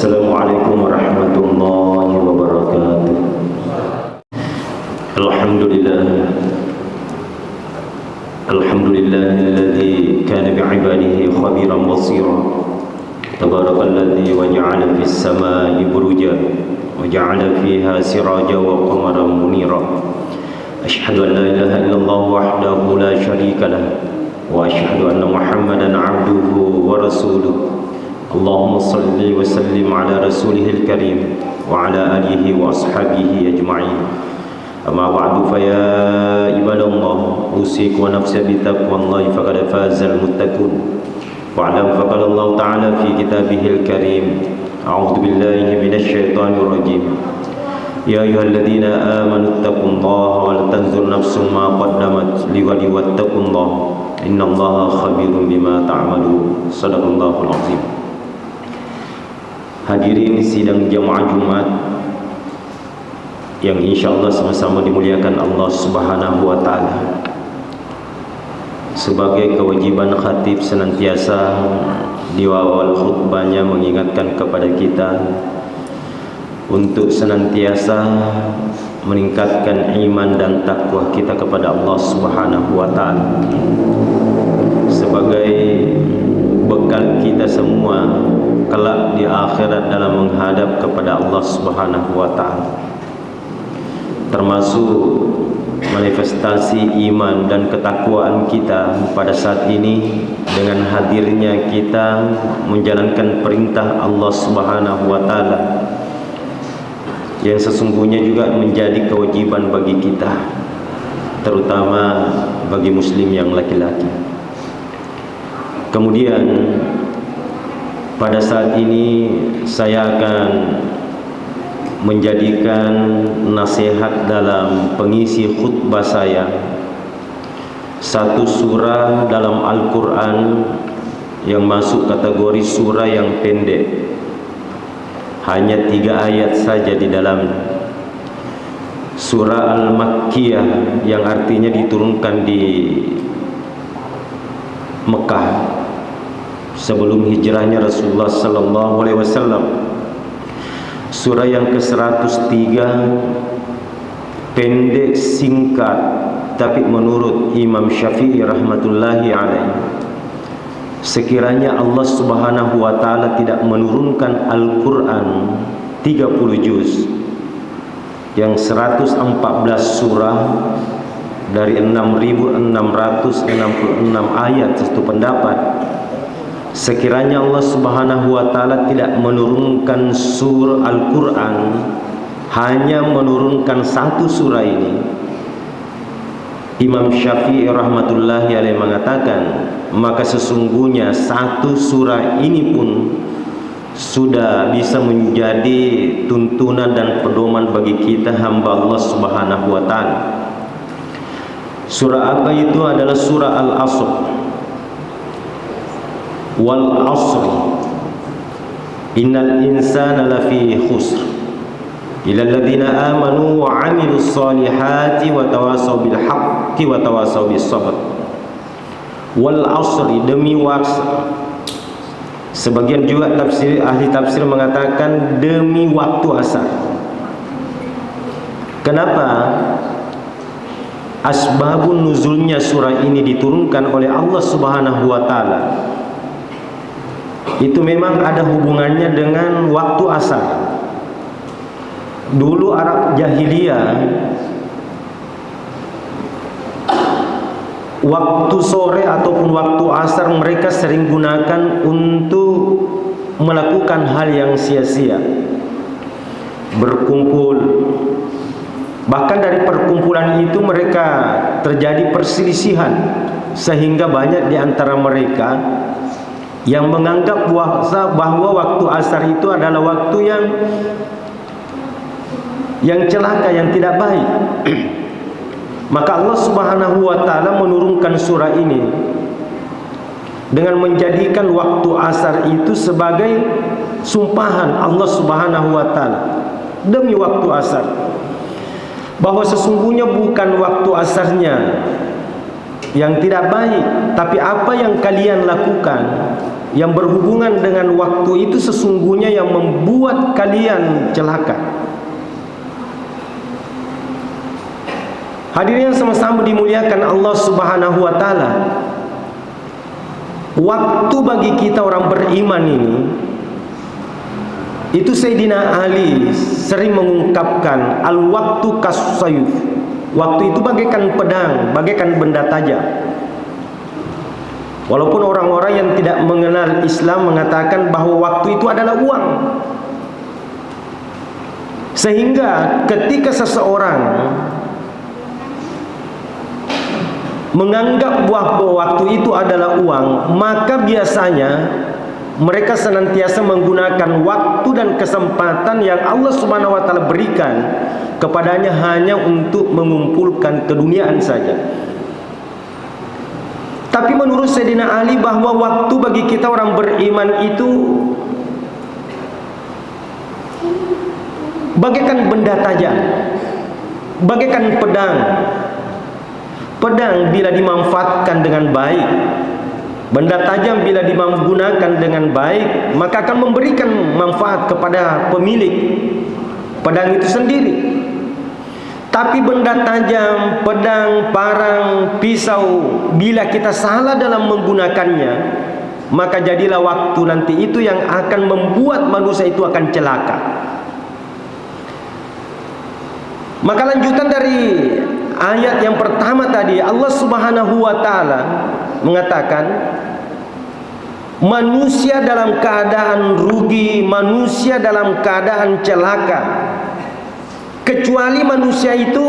Assalamualaikum warahmatullahi wabarakatuh. Alhamdulillahilladzi kana bi'ibadihi khabiran basira. Tabarakalladzi waja'ala fis samai burujan wa ja'ala fiha sirajan wa qamaran munira. Asyhadu an la ilaha illallah wahdahu la syarika lah wa asyhadu anna Muhammadan 'abduhu wa rasuluh. Allahumma salli wa sallim ala rasulihil karim wa ala alihi wa ashabihi ajma'in. Amma ba'du, fa ya ibadallah, usikum wa nafsi bi taqwallahi faqad fazal muttaqun. Wa'lam faqala Allah ta'ala fi kitabihil karim, a'udzu billahi minasy syaithanir rajim. Ya ayyuhalladzina amanu taqullaha wa la tanzur nafsum ma qaddamat lighadin wattaqullaha innallaha khabirum bima ta'malun. Shadaqallahul azim. Hadirin sidang jamaah Jumat yang insyaallah sama-sama dimuliakan Allah Subhanahu wa taala. Sebagai kewajiban khatib senantiasa di awal khutbahnya mengingatkan kepada kita untuk senantiasa meningkatkan iman dan takwa kita kepada Allah Subhanahu wa taala sebagai bekal kita semua kelak di akhirat dalam menghadap kepada Allah Subhanahu wa taala, termasuk manifestasi iman dan ketakwaan kita pada saat ini dengan hadirnya kita menjalankan perintah Allah Subhanahu wa taala yang sesungguhnya juga menjadi kewajiban bagi kita, terutama bagi muslim yang laki-laki. Kemudian pada saat ini saya akan menjadikan nasihat dalam pengisi khutbah saya satu surah dalam Al-Quran yang masuk kategori surah yang pendek, hanya 3 ayat saja di dalam surah Al-Makkiyah yang artinya diturunkan di Mekah sebelum hijrahnya Rasulullah sallallahu alaihi wasallam. Surah yang ke-103, pendek, singkat, tapi menurut Imam Syafi'i rahmatullahi alaihi, sekiranya Allah Subhanahu wa taala tidak menurunkan Al-Quran 30 juz yang 114 surah dari 6.666 ayat, satu pendapat, sekiranya Allah Subhanahu wa taala tidak menurunkan surah Al-Quran, hanya menurunkan satu surah ini, Imam Syafi'i rahmatullahi alaihi mengatakan, maka sesungguhnya satu surah ini pun sudah bisa menjadi tuntunan dan pedoman bagi kita hamba Allah Subhanahu wa taala. Surah apa itu? Adalah surah Al-Asr. Wal asri innal insana lafi khusr illa alladhina amanu wa 'amilus solihati wa tawasaw bil haqqi wa tawasaw bis sabr. Wal asri, demi waktu. Sebagian juga ahli tafsir mengatakan demi waktu asar. Kenapa? Asbabun nuzulnya surah ini diturunkan oleh Allah Subhanahu wa taala itu memang ada hubungannya dengan waktu asar. Dulu Arab jahiliyah, waktu sore ataupun waktu asar mereka sering gunakan untuk melakukan hal yang sia-sia, berkumpul. Bahkan dari perkumpulan itu mereka terjadi perselisihan, sehingga banyak di antara mereka yang menganggap bahwa waktu asar itu adalah waktu yang celaka, yang tidak baik. Maka Allah Subhanahu wa taala menurunkan surah ini dengan menjadikan waktu asar itu sebagai sumpahan Allah Subhanahu wa taala demi waktu asar, bahwa sesungguhnya bukan waktu asarnya yang tidak baik, tapi apa yang kalian lakukan yang berhubungan dengan waktu itu sesungguhnya yang membuat kalian celaka. Hadirin yang sama-sama dimuliakan Allah Subhanahu wa taala. Waktu bagi kita orang beriman ini, itu Sayyidina Ali sering mengungkapkan al-waktu kas-sayf. Waktu itu bagaikan pedang, bagaikan benda tajam. Walaupun orang-orang yang tidak mengenal Islam mengatakan bahwa waktu itu adalah uang. Sehingga ketika seseorang menganggap bahwa waktu itu adalah uang, maka biasanya mereka senantiasa menggunakan waktu dan kesempatan yang Allah Subhanahu wa taala berikan kepadanya hanya untuk mengumpulkan keduniaan saja. Tapi menurut Sayyidina Ali bahwa waktu bagi kita orang beriman itu bagaikan benda tajam, bagaikan pedang. Pedang bila dimanfaatkan dengan baik, benda tajam bila digunakan dengan baik, maka akan memberikan manfaat kepada pemilik pedang itu sendiri. Tapi benda tajam, pedang, parang, pisau, bila kita salah dalam menggunakannya, maka jadilah waktu nanti itu yang akan membuat manusia itu akan celaka. Maka lanjutan dari ayat yang pertama tadi, Allah Subhanahu wa taala mengatakan manusia dalam keadaan rugi, manusia dalam keadaan celaka, kecuali manusia itu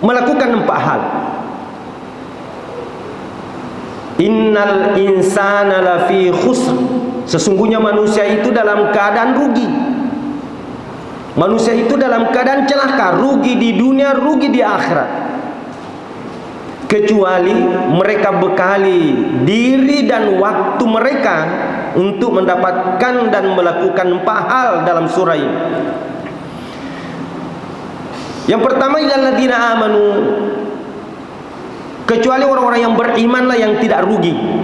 melakukan 4 hal. Innal insana lafi khusr. Sesungguhnya manusia itu dalam keadaan rugi. Manusia itu dalam keadaan celaka, rugi di dunia, rugi di akhirat. Kecuali mereka bekali diri dan waktu mereka untuk mendapatkan dan melakukan 4 hal dalam surah ini. Yang pertama, illalladzina amanu. Kecuali orang-orang yang berimanlah yang tidak rugi.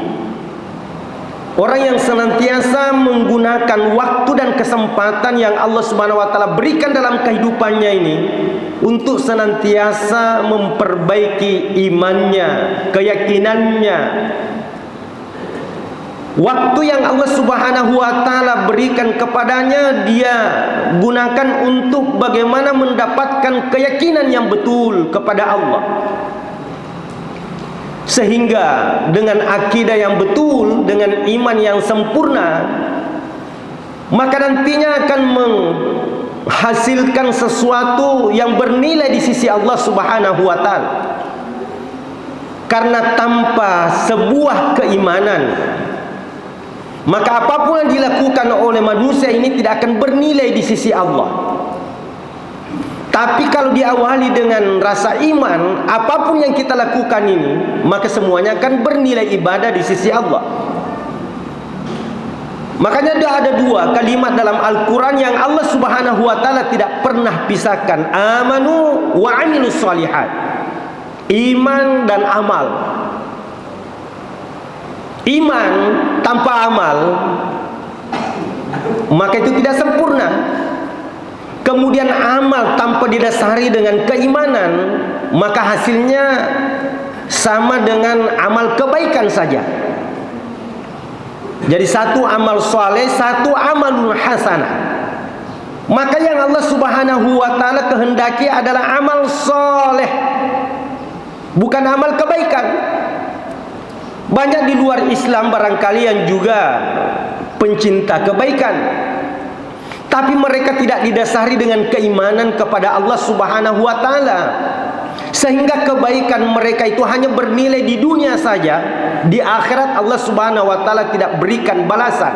Orang yang senantiasa menggunakan waktu dan kesempatan yang Allah Subhanahu wa taala berikan dalam kehidupannya ini untuk senantiasa memperbaiki imannya, keyakinannya. Waktu yang Allah Subhanahu wa taala berikan kepadanya, dia gunakan untuk bagaimana mendapatkan keyakinan yang betul kepada Allah. Sehingga dengan akidah yang betul, dengan iman yang sempurna, maka nantinya akan menghasilkan sesuatu yang bernilai di sisi Allah Subhanahu wa taala. Karena tanpa sebuah keimanan, maka apapun yang dilakukan oleh manusia ini tidak akan bernilai di sisi Allah. Tapi kalau diawali dengan rasa iman, apapun yang kita lakukan ini, maka semuanya akan bernilai ibadah di sisi Allah. Makanya ada 2 kalimat dalam Al-Quran yang Allah Subhanahu wa taala tidak pernah pisahkan. Amanu wa amilus shalihat. Iman dan amal. Iman tanpa amal, maka itu tidak sempurna. Kemudian amal tanpa didasari dengan keimanan, maka hasilnya sama dengan amal kebaikan saja. Jadi satu amal soleh, satu amalun hasanah. Maka yang Allah Subhanahu wa taala kehendaki adalah amal soleh, bukan amal kebaikan. Banyak di luar Islam barangkali yang juga pencinta kebaikan, tapi mereka tidak didasari dengan keimanan kepada Allah Subhanahu wa taala. Sehingga kebaikan mereka itu hanya bernilai di dunia saja. Di akhirat Allah Subhanahu wa taala tidak berikan balasan.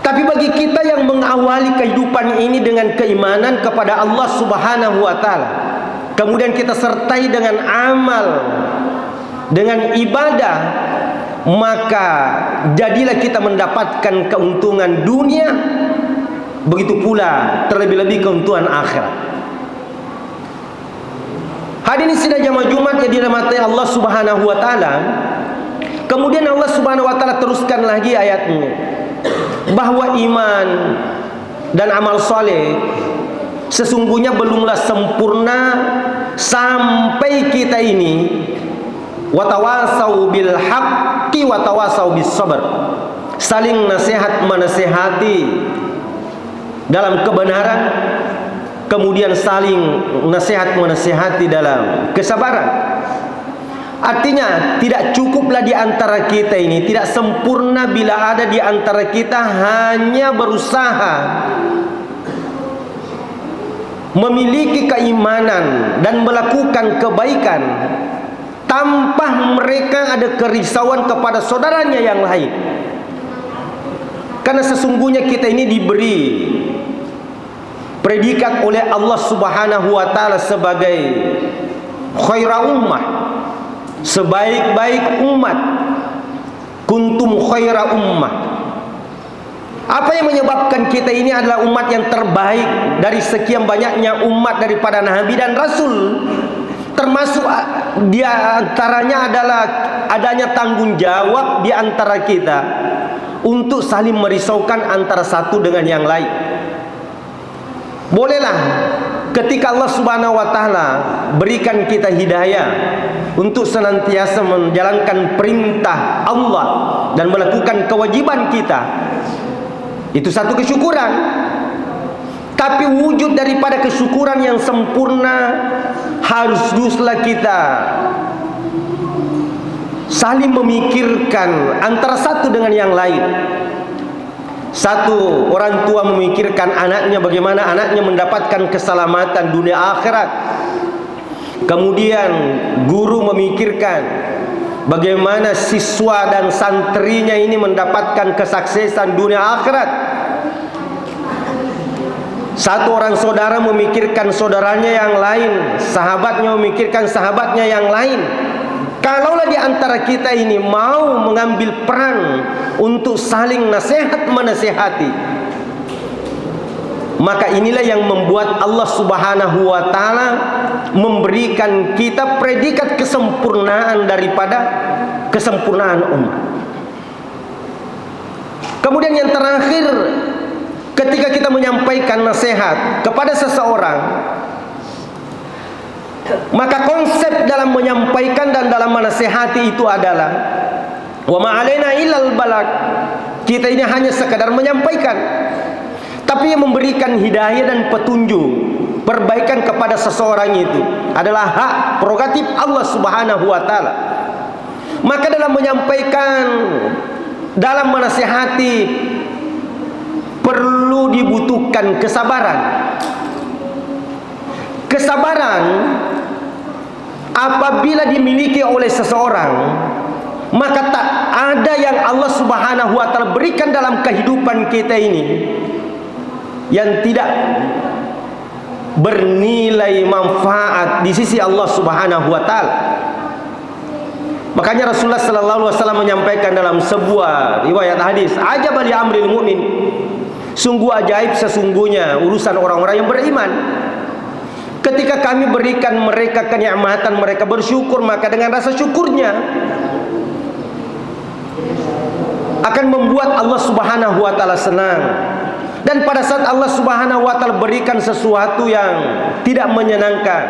Tapi bagi kita yang mengawali kehidupan ini dengan keimanan kepada Allah Subhanahu wa taala, kemudian kita sertai dengan amal, dengan ibadah, maka jadilah kita mendapatkan keuntungan dunia, begitu pula terlebih-lebih keuntungan akhirat. Hadirin sidang jamaah Jumat yang dirahmati Allah Subhanahu wa taala, Kemudian Allah Subhanahu wa taala teruskan lagi ayatnya, bahwa iman dan amal soleh sesungguhnya belumlah sempurna sampai kita ini watawasau bil haqqi watawasau bis sabr, saling nasihat menasihati dalam kebenaran, kemudian saling nasihat menasihati dalam kesabaran. Artinya tidak cukuplah di antara kita ini, tidak sempurna bila ada di antara kita hanya berusaha memiliki keimanan dan melakukan kebaikan tanpa mereka ada kerisauan kepada saudaranya yang lain. Karena sesungguhnya kita ini diberi predikat oleh Allah Subhanahu wa taala sebagai khaira ummah, sebaik-baik umat. Kuntum khaira ummah. Apa yang menyebabkan kita ini adalah umat yang terbaik dari sekian banyaknya umat daripada Nabi dan Rasul? Termasuk di antaranya adalah adanya tanggung jawab di antara kita untuk saling merisaukan antara satu dengan yang lain. Bolehlah ketika Allah Subhanahu wa taala berikan kita hidayah untuk senantiasa menjalankan perintah Allah dan melakukan kewajiban kita, itu satu kesyukuran. Tapi wujud daripada kesyukuran yang sempurna haruslah kita saling memikirkan antara satu dengan yang lain. Satu, orang tua memikirkan anaknya, bagaimana anaknya mendapatkan keselamatan dunia akhirat. Kemudian guru memikirkan bagaimana siswa dan santrinya ini mendapatkan kesuksesan dunia akhirat. Satu orang saudara memikirkan saudaranya yang lain, sahabatnya memikirkan sahabatnya yang lain. Kalaulah di antara kita ini mau mengambil peran untuk saling nasihat menasihati, maka inilah yang membuat Allah Subhanahu wa taala memberikan kita predikat kesempurnaan daripada kesempurnaan umat. Kemudian yang terakhir, ketika kita menyampaikan nasihat kepada seseorang, maka konsep dalam menyampaikan dan dalam menasihati itu adalah wa ma alaina illal balag. Kita ini hanya sekadar menyampaikan, tapi yang memberikan hidayah dan petunjuk perbaikan kepada seseorang itu adalah hak prerogatif Allah Subhanahu wa taala. Maka dalam menyampaikan, dalam menasihati perlu dibutuhkan kesabaran. Kesabaran apabila dimiliki oleh seseorang, maka tak ada yang Allah Subhanahu wa taala berikan dalam kehidupan kita ini yang tidak bernilai manfaat di sisi Allah Subhanahu wa taala. Makanya Rasulullah sallallahu alaihi wasallam menyampaikan dalam sebuah riwayat hadis, "Ajab li amril mu'min." Sungguh ajaib sesungguhnya urusan orang-orang yang beriman. Ketika kami berikan mereka kenikmatan, mereka bersyukur, maka dengan rasa syukurnya akan membuat Allah Subhanahu wa taala senang. Dan pada saat Allah Subhanahu wa taala berikan sesuatu yang tidak menyenangkan,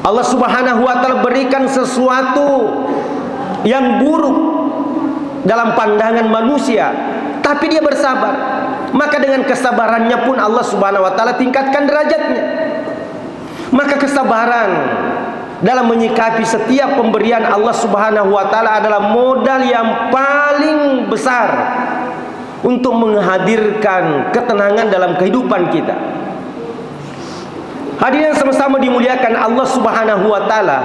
Allah Subhanahu wa taala berikan sesuatu yang buruk dalam pandangan manusia, tapi dia bersabar, maka dengan kesabarannya pun Allah Subhanahu wa taala tingkatkan derajatnya. Maka kesabaran dalam menyikapi setiap pemberian Allah Subhanahu wa taala adalah modal yang paling besar untuk menghadirkan ketenangan dalam kehidupan kita. Hadirin sama-sama dimuliakan Allah Subhanahu wa taala.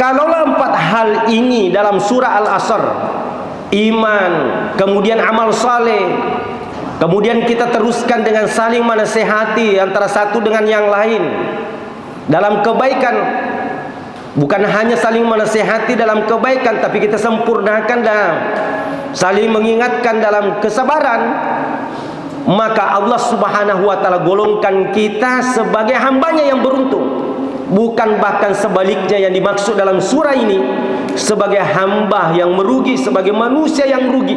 Kalaulah 4 hal ini dalam surah Al-Asr, iman, kemudian amal saleh, kemudian kita teruskan dengan saling menasihati antara satu dengan yang lain dalam kebaikan. Bukan hanya saling menasihati dalam kebaikan, tapi kita sempurnakan dalam saling mengingatkan dalam kesabaran. Maka Allah Subhanahu wa taala golongkan kita sebagai hambanya yang beruntung. Bukan bahkan sebaliknya yang dimaksud dalam surah ini, sebagai hamba yang merugi, sebagai manusia yang rugi.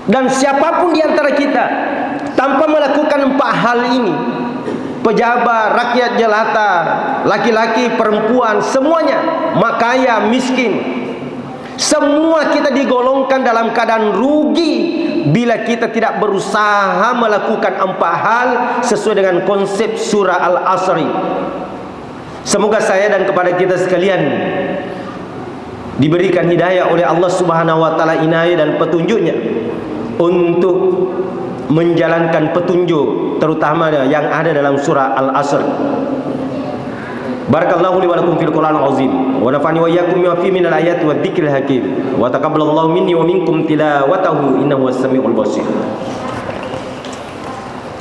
Dan siapapun di antara kita tanpa melakukan 4 hal ini, pejabat, rakyat jelata, laki-laki, perempuan, semuanya, makaya, miskin, semua kita digolongkan dalam keadaan rugi bila kita tidak berusaha melakukan 4 hal sesuai dengan konsep surah Al-Asr. Semoga saya dan kepada kita sekalian diberikan hidayah oleh Allah Subhanahu wa taala, inayah dan petunjuknya untuk menjalankan petunjuk terutama yang ada dalam surah Al-Asr. Barakallahu li wa lakum fil Qur'anil azim wa nafa'ani wa iyyakum bima fihi minal ayati wadh-dhikril hakim wa taqabbalallahu minni wa minkum tilawatahu innahu was-sami'ul basir.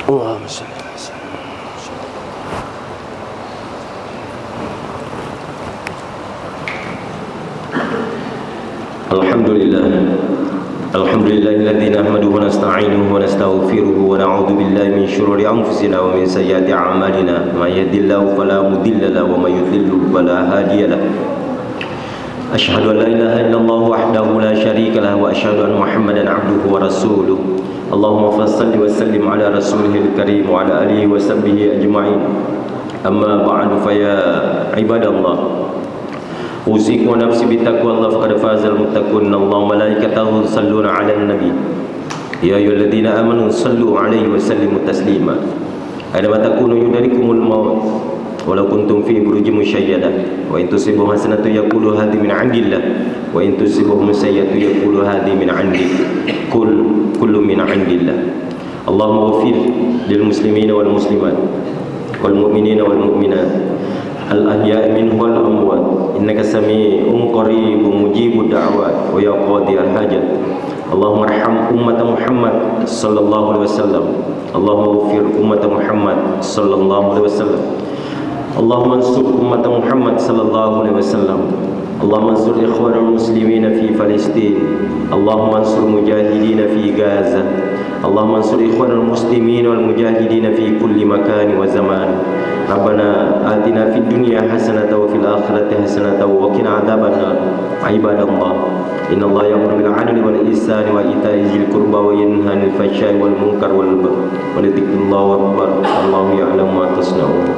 Allahumma shalli ala sayyidina. Alhamdulillah. Alhamdulillahilladzi nahmaduhu wa nasta'inuhu wa nastaghfiruhu wa na'udzu billahi min shururi anfusina wa min sayyiati a'malina. May yahdihillahu fala mudilla lahu wa may yudlil fala hadiya lahu. Asyhadu an la ilaha illallah wahdahu la syarika lahu wa asyhadu anna Muhammadan 'abduhu wa rasuluh. Allahumma shalli wa sallim ala rasulihil karim wa ala alihi wa sahbihi ajma'in. Amma ba'du fa ya ibadallah, usikum wa nafsi bittaqwallah faqad fazal muttaqun. Allahu malaikatahu yusalluna 'alan nabi ya ayyuhalladzina amanu sallu 'alaihi wa sallimu taslima. Aina takunu yudrikumul maut walau kuntum fi burujin musyayyada wa in tusibuhum hasanatu yaqulu hadhi min 'indillah wa in tusibuhum sayyi'atu yaqulu hadhi min 'indik. Kullu min 'indillah. Allahumma ighfir lil muslimina wal muslimat wal mu'minina wal mu'minat al-ahya'i minhum wal amwat innaka sami'un qaribun mujibud da'wat wa ya qadiyal hajat. Allahumma arham ummat Muhammad sallallahu alaihi wasallam. Allahumma ighfir ummat Muhammad sallallahu alaihi wasallam. Allahumma ansur ummat Muhammad sallallahu alaihi wasallam. Allahumma ansur ikhwanal muslimina fi Palestin. Allahumma ansur mujahidina fi Gaza. Allahumma ansur ikhwanal muslimina wal mujahidina fi kulli makan wa zaman. Rabbana atina fid dunya hasanatan wa fil akhirati hasanatan wa qina adzabannar. Ibadallah, innallaha ya'muru bil 'adli wal ihsani wa ita'i dzil qurba wa yanha 'anil fahsya'i wal munkar wal baghi wa la dzikrullahi akbar. Allahu ya'lamu ma tasna'un.